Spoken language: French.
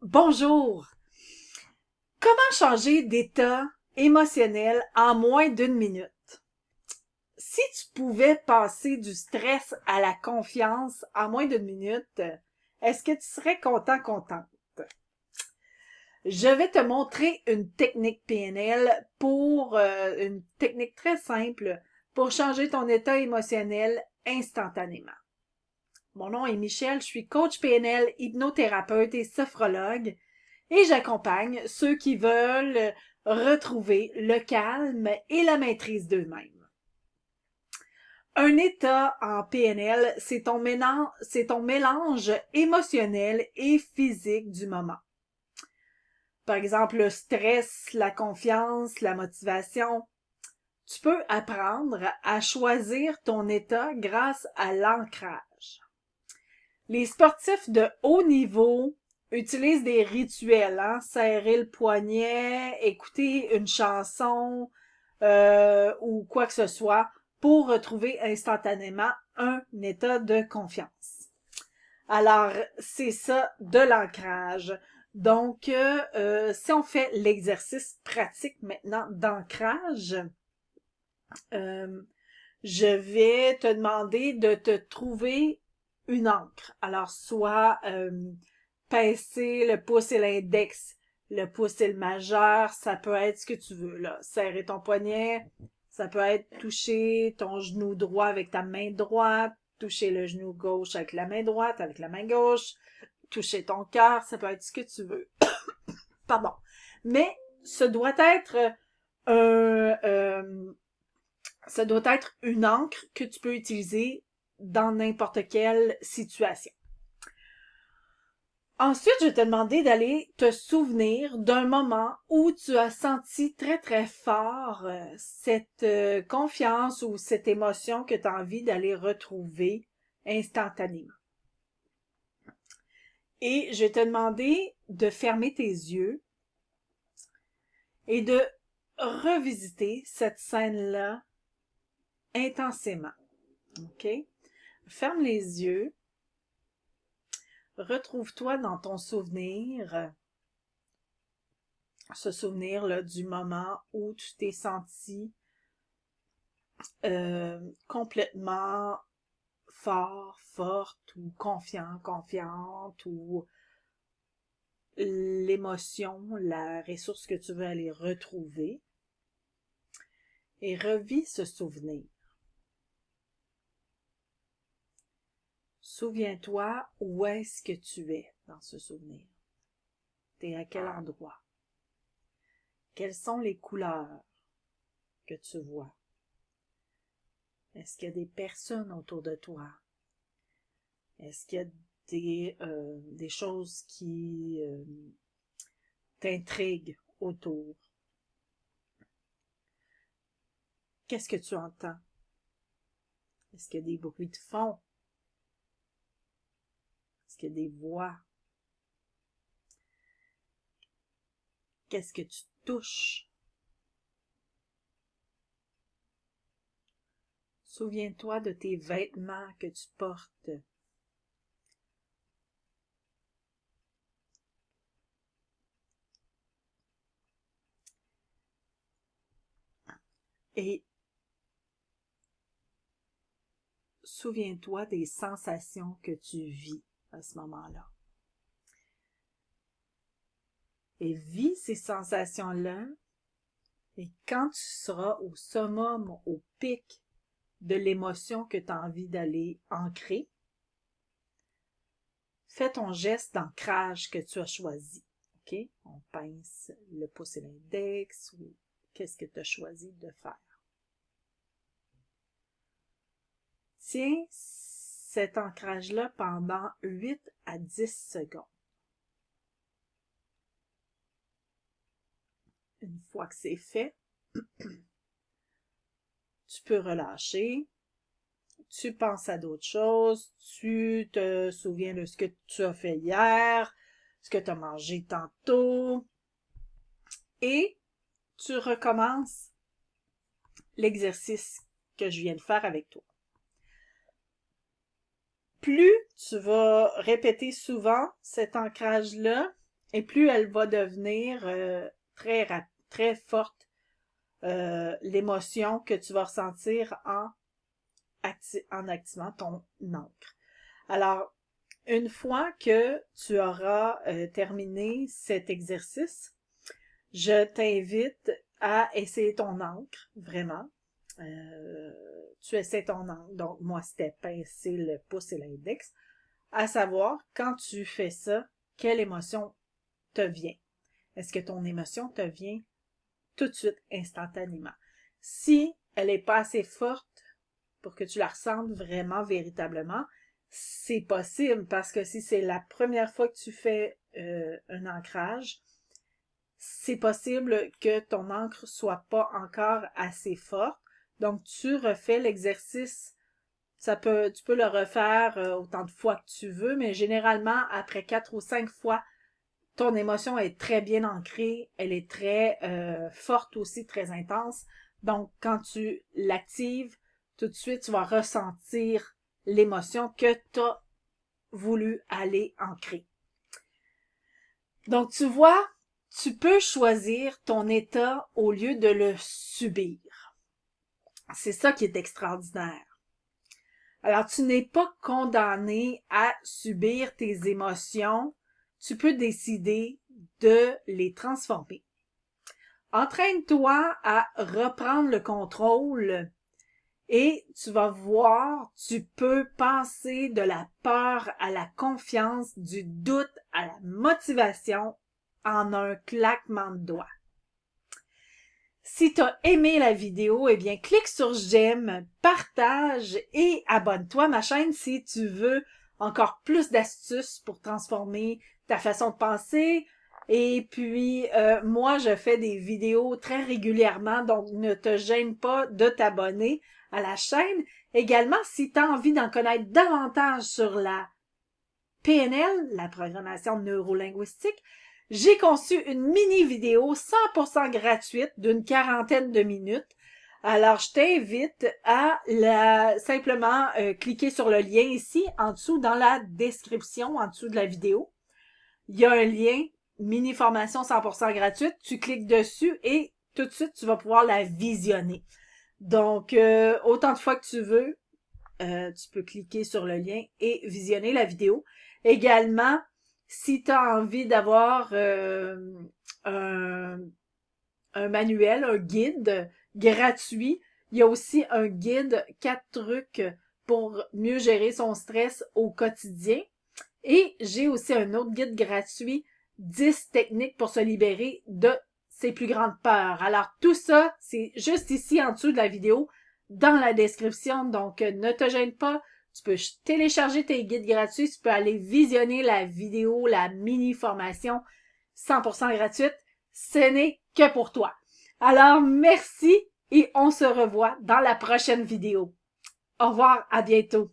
Bonjour! Comment changer d'état émotionnel en moins d'une minute? Si tu pouvais passer du stress à la confiance en moins d'une minute, est-ce que tu serais contente? Je vais te montrer une technique PNL une technique très simple pour changer ton état émotionnel instantanément. Mon nom est Michel, je suis coach PNL, hypnothérapeute et sophrologue et j'accompagne ceux qui veulent retrouver le calme et la maîtrise d'eux-mêmes. Un état en PNL, c'est ton mélange émotionnel et physique du moment. Par exemple, le stress, la confiance, la motivation. Tu peux apprendre à choisir ton état grâce à l'ancrage. Les sportifs de haut niveau utilisent des rituels, hein? Serrer le poignet, écouter une chanson ou quoi que ce soit pour retrouver instantanément un état de confiance. Alors, c'est ça de l'ancrage. Donc, si on fait l'exercice pratique maintenant d'ancrage, euh, je vais te demander de te trouver une encre. Alors, soit pincer le pouce et l'index, le pouce et le majeur, ça peut être ce que tu veux, là. Serrer ton poignet, ça peut être toucher ton genou droit avec ta main droite, toucher le genou gauche avec la main droite, avec la main gauche, toucher ton cœur, ça peut être ce que tu veux. Pardon. Mais ce doit être un, ça doit être une encre que tu peux utiliser dans n'importe quelle situation. Ensuite, je vais te demander d'aller te souvenir d'un moment où tu as senti très très fort cette confiance ou cette émotion que tu as envie d'aller retrouver instantanément. Et je vais te demander de fermer tes yeux et de revisiter cette scène-là intensément. OK? Ferme les yeux. Retrouve-toi dans ton souvenir, ce souvenir là, du moment où tu t'es senti complètement fort, forte ou confiant, confiante ou l'émotion, la ressource que tu veux aller retrouver et revis ce souvenir. Souviens-toi où est-ce que tu es dans ce souvenir. T'es à quel endroit? Quelles sont les couleurs que tu vois? Est-ce qu'il y a des personnes autour de toi? Est-ce qu'il y a des choses qui t'intriguent autour? Qu'est-ce que tu entends? Est-ce qu'il y a des bruits de fond? Est-ce qu'il y a des voix? Qu'est-ce que tu touches? Souviens-toi de tes vêtements que tu portes. Et souviens-toi des sensations que tu vis à ce moment-là. Et vis ces sensations-là. Et quand tu seras au summum, au pic de l'émotion que tu as envie d'aller ancrer, fais ton geste d'ancrage que tu as choisi. OK? On pince le pouce et l'index ou qu'est-ce que tu as choisi de faire. Tiens cet ancrage-là pendant 8 à 10 secondes. Une fois que c'est fait, tu peux relâcher. Tu penses à d'autres choses. Tu te souviens de ce que tu as fait hier, ce que tu as mangé tantôt. Et tu recommences l'exercice que je viens de faire avec toi. Plus tu vas répéter souvent cet ancrage-là, et plus elle va devenir très forte, l'émotion que tu vas ressentir en activant ton encre. Alors, une fois que tu auras terminé cet exercice, je t'invite à essayer ton encre, vraiment. Tu essaies ton encre, donc moi c'était pincer le pouce et l'index, à savoir, quand tu fais ça, quelle émotion te vient. Est-ce que ton émotion te vient tout de suite, instantanément? Si elle n'est pas assez forte pour que tu la ressentes vraiment, véritablement, c'est possible parce que si c'est la première fois que tu fais un ancrage, c'est possible que ton encre soit pas encore assez forte. Donc, tu refais l'exercice. Tu peux le refaire autant de fois que tu veux, mais généralement, après 4 ou 5 fois, ton émotion est très bien ancrée, elle est très forte aussi, très intense. Donc, quand tu l'actives, tout de suite, tu vas ressentir l'émotion que tu as voulu aller ancrer. Donc, tu vois, tu peux choisir ton état au lieu de le subir. C'est ça qui est extraordinaire. Alors, tu n'es pas condamné à subir tes émotions. Tu peux décider de les transformer. Entraîne-toi à reprendre le contrôle et tu vas voir, tu peux passer de la peur à la confiance, du doute à la motivation en un claquement de doigts. Si tu as aimé la vidéo, eh bien, clique sur j'aime, partage et abonne-toi à ma chaîne si tu veux encore plus d'astuces pour transformer ta façon de penser. Et puis, moi, je fais des vidéos très régulièrement, donc ne te gêne pas de t'abonner à la chaîne. Également, si tu as envie d'en connaître davantage sur la PNL, la programmation neurolinguistique, j'ai conçu une mini vidéo 100% gratuite d'une 40aine de minutes. Alors, je t'invite à simplement cliquer sur le lien ici, en dessous, dans la description, en dessous de la vidéo. Il y a un lien, mini formation 100% gratuite. Tu cliques dessus et tout de suite, tu vas pouvoir la visionner. Donc, autant de fois que tu veux, tu peux cliquer sur le lien et visionner la vidéo. Également, si tu as envie d'avoir un manuel, un guide gratuit, il y a aussi un guide 4 trucs pour mieux gérer son stress au quotidien. Et j'ai aussi un autre guide gratuit, 10 techniques pour se libérer de ses plus grandes peurs. Alors tout ça, c'est juste ici en dessous de la vidéo, dans la description. Donc ne te gêne pas, tu peux télécharger tes guides gratuits, tu peux aller visionner la vidéo, la mini formation 100% gratuite. Ce n'est que pour toi. Alors merci et on se revoit dans la prochaine vidéo. Au revoir, à bientôt.